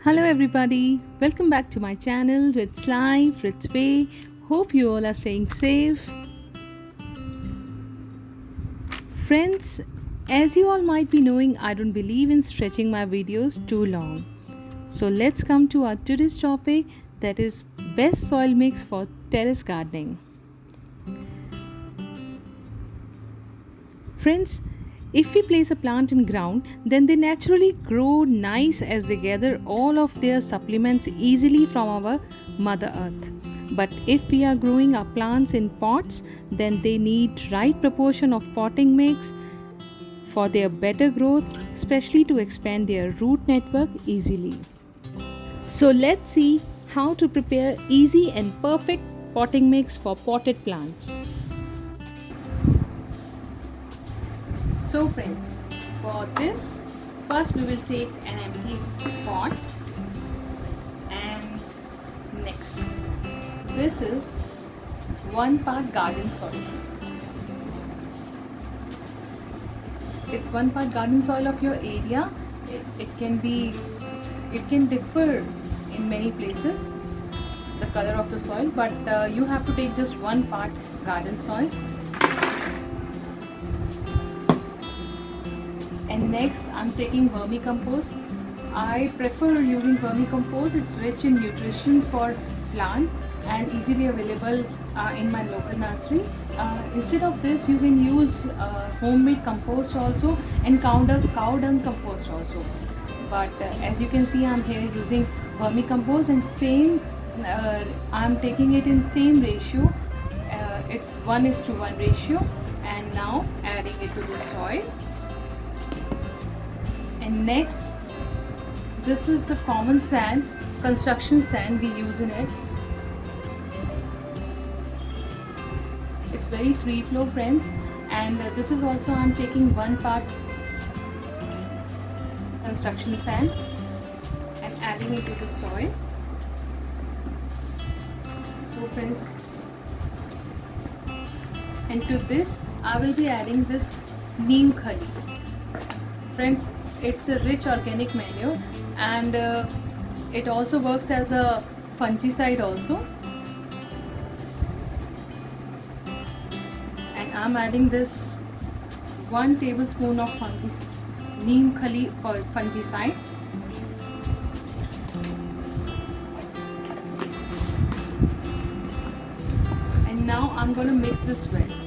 Hello everybody, welcome back to my channel Ritz Life, Ritz Way. Hope you all are staying safe. Friends, as you all might be knowing, I don't believe in stretching my videos too long. So let's come to our today's topic, that is best soil mix for terrace gardening. Friends, if we place a plant in ground, then they naturally grow nice as they gather all of their supplements easily from our Mother Earth. But if we are growing our plants in pots, then they need right proportion of potting mix for their better growth, especially to expand their root network easily. So let's see how to prepare easy and perfect potting mix for potted plants. So friends, for this, first we will take an empty pot, and next, this is 1 part garden soil. It's 1 part garden soil of your area. It can differ in many places, the color of the soil, but you have to take just 1 part garden soil. And next I'm taking vermicompost. I prefer using vermicompost. It's rich in nutrition for plant and easily available in my local nursery. Instead of this, you can use homemade compost also and cow dung compost also. But as you can see, I'm here using vermicompost, and same I'm taking it in same ratio. It's 1:1 ratio, and now adding it to the soil. And next, this is the common sand, construction sand we use in it. It's very free flow, friends. And this is also, I'm taking 1 part construction sand and adding it to the soil. So friends, and to this I will be adding this neem khali. Friends, it's a rich organic manure, and it also works as a fungicide also. And I'm adding this 1 tablespoon of neem khali for fungicide. And now I'm going to mix this well.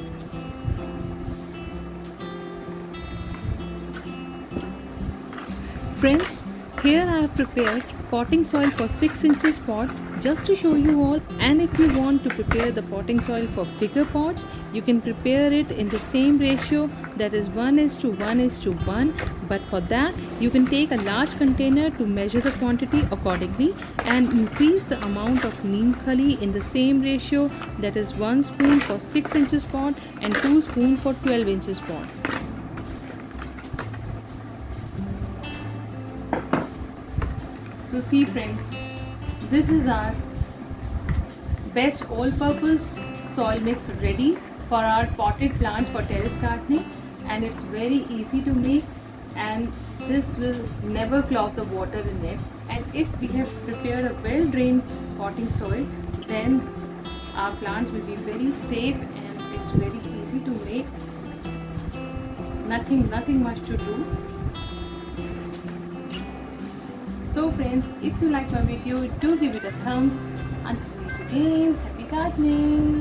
Friends, here I have prepared potting soil for 6 inches pot just to show you all. And if you want to prepare the potting soil for bigger pots, you can prepare it in the same ratio, that is 1:1:1. But for that, you can take a large container to measure the quantity accordingly and increase the amount of neem khali in the same ratio, that is 1 spoon for 6 inches pot and 2 spoons for 12 inches pot. So see friends, this is our best all-purpose soil mix ready for our potted plants for terrace gardening, and it's very easy to make, and this will never clog the water in it. And if we have prepared a well-drained potting soil, then our plants will be very safe and it's very easy to make. Nothing much to do. So friends, if you like my video, do give it a thumbs. Until we meet again, happy gardening!